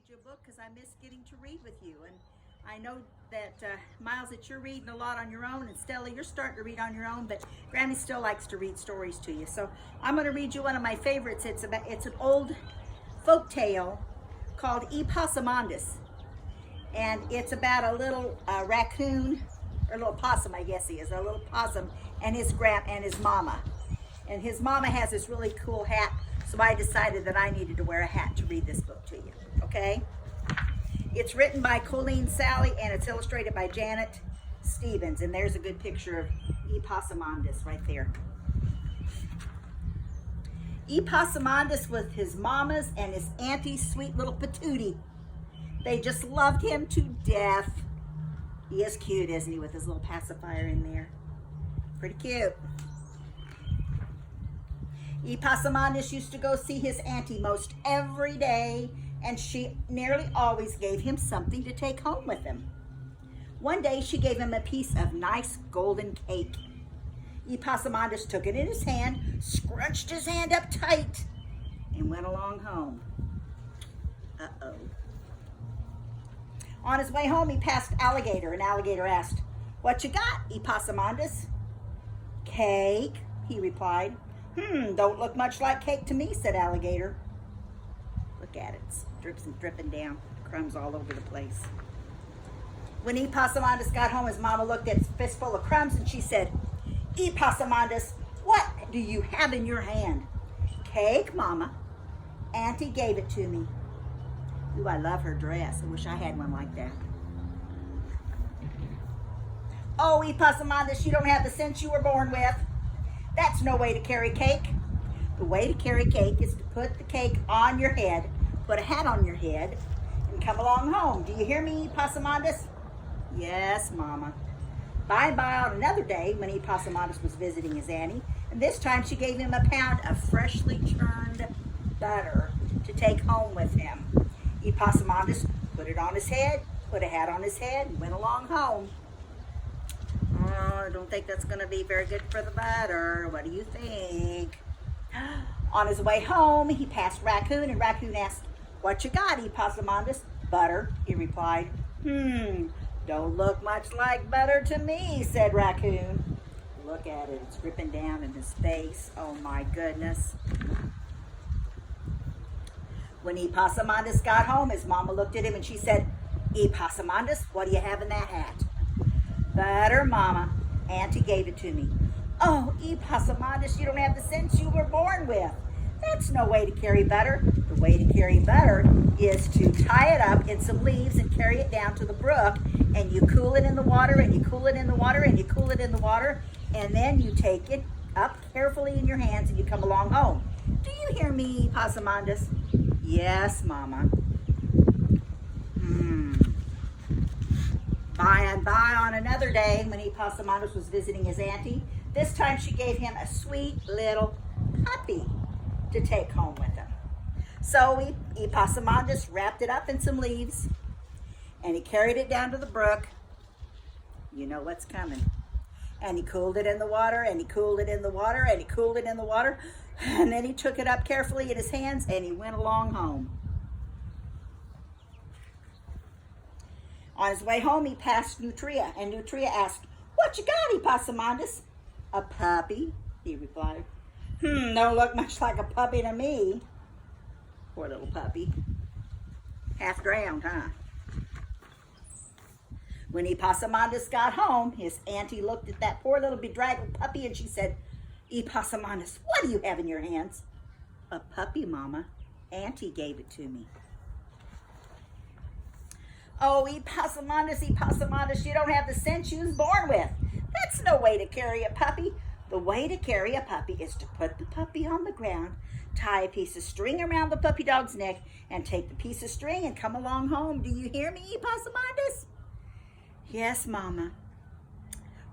you a book because I miss getting to read with you. And I know that, Miles, that you're reading a lot on your own, and Stella, you're starting to read on your own, but Grammy still likes to read stories to you. So I'm going to read you one of my favorites. It's an old folk tale called E Possumandus. And it's about a little raccoon, or a little possum, I guess he is, a little possum, and his mama. And his mama has this really cool hat, so I decided that I needed to wear a hat to read this book to you, okay? It's written by Colleen Sally, and it's illustrated by Janet Stevens, and there's a good picture of E Possumandus right there. E Possumandus was his mama's and his auntie's sweet little patootie. They just loved him to death. He is cute, isn't he, with his little pacifier in there? Pretty cute. E Possumandus used to go see his auntie most every day, and she nearly always gave him something to take home with him. One day she gave him a piece of nice golden cake. E Possumandus took it in his hand, scrunched his hand up tight, and went along home. Uh-oh. On his way home, he passed Alligator, and Alligator asked, "What you got, E Possumandus?" "Cake," he replied. Don't look much like cake to me," said Alligator. Look at it, it's dripping down, crumbs all over the place. When E Possumandus got home, his mama looked at his fistful of crumbs, and she said, "E Possumandus, what do you have in your hand?" "Cake, Mama. Auntie gave it to me." Ooh, I love her dress. I wish I had one like that. "Oh, E Possumandus, you don't have the sense you were born with. That's no way to carry cake. The way to carry cake is to put the cake on your head, put a hat on your head, and come along home. Do you hear me, E Possumandus?" "Yes, Mama." By and by, on another day, when E Possumandus was visiting his auntie, and this time she gave him a pound of freshly churned butter to take home with him. E Possumandus put it on his head, put a hat on his head, and went along home. Oh, I don't think that's going to be very good for the butter. What do you think? On his way home, he passed Raccoon, and Raccoon asked, "What you got, E Possumandus?" "Butter," he replied. Don't look much like butter to me," said Raccoon. Look at it, it's dripping down in his face. Oh my goodness. When E Possumandus got home, his mama looked at him and she said, "E Possumandus, what do you have in that hat?" "Butter, Mama. Auntie gave it to me." "Oh, E Possumandus, you don't have the sense you were born with. That's no way to carry butter. The way to carry butter is to tie it up in some leaves and carry it down to the brook, and you cool it in the water, and you cool it in the water, and you cool it in the water, and then you take it up carefully in your hands and you come along home. Do you hear me, E Possumandus?" "Yes, Mama." By and by, on another day, when E Possumandus was visiting his auntie, this time she gave him a sweet little puppy to take home with him. So E Possumandus wrapped it up in some leaves, and he carried it down to the brook. You know what's coming. And he cooled it in the water, and he cooled it in the water, and he cooled it in the water, and then he took it up carefully in his hands, and he went along home. On his way home, he passed Nutria, and Nutria asked, "What you got, E Possumandus?" "A puppy," he replied. Don't look much like a puppy to me." Poor little puppy. Half drowned, huh? When E Possumandus got home, his auntie looked at that poor little bedraggled puppy, and she said, "E Possumandus, what do you have in your hands?" "A puppy, Mama. Auntie gave it to me." "Oh, E Possumandus, you don't have the sense you was born with. That's no way to carry a puppy. The way to carry a puppy is to put the puppy on the ground, tie a piece of string around the puppy dog's neck, and take the piece of string and come along home. Do you hear me, E Possumandus?" "Yes, Mama."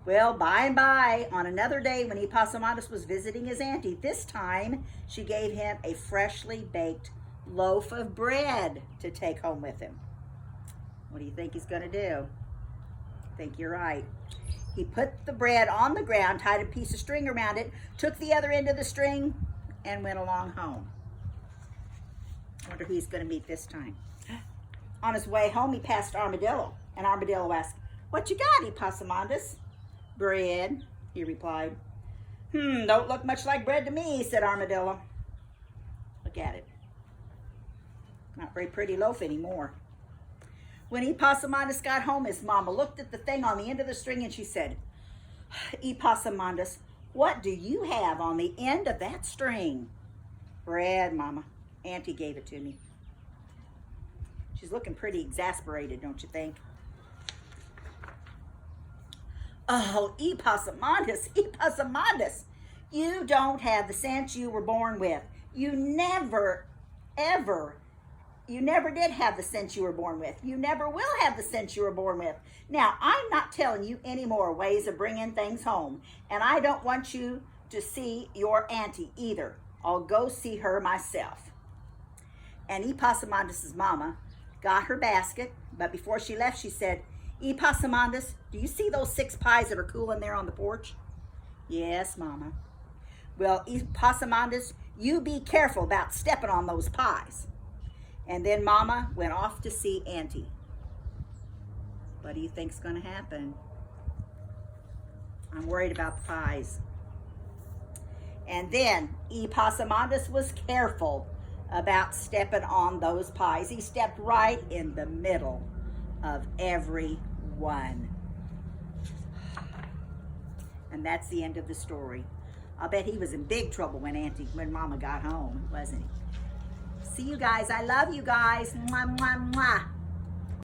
Well, by and by, on another day when E Possumandus was visiting his auntie, this time she gave him a freshly baked loaf of bread to take home with him. What do you think he's going to do? I think you're right. He put the bread on the ground, tied a piece of string around it, took the other end of the string, and went along home. I wonder who he's going to meet this time. On his way home, he passed Armadillo, and Armadillo asked, "What you got, Epasamondus?" "Bread," he replied. Don't look much like bread to me," said Armadillo. Look at it. Not very pretty loaf anymore. When Epasamondus got home, his mama looked at the thing on the end of the string and she said, "Epasamondus, what do you have on the end of that string?" "Bread, Mama. Auntie gave it to me." She's looking pretty exasperated, don't you think? "Oh, Epasamondus, Epasamondus, you don't have the sense you were born with. You never did have the sense you were born with. You never will have the sense you were born with. Now, I'm not telling you any more ways of bringing things home, and I don't want you to see your auntie either. I'll go see her myself." And Epasamondus' mama got her basket, but before she left, she said, "Epasamondus, do you see those 6 pies that are cooling there on the porch?" "Yes, Mama." "Well, Epasamondus, you be careful about stepping on those pies." And then Mama went off to see Auntie. What do you think's going to happen? I'm worried about the pies. And then Epasamondus was careful about stepping on those pies. He stepped right in the middle of every one. And that's the end of the story. I'll bet he was in big trouble when Mama got home, wasn't he? See you guys. I love you guys. Mwah, mwah, mwah.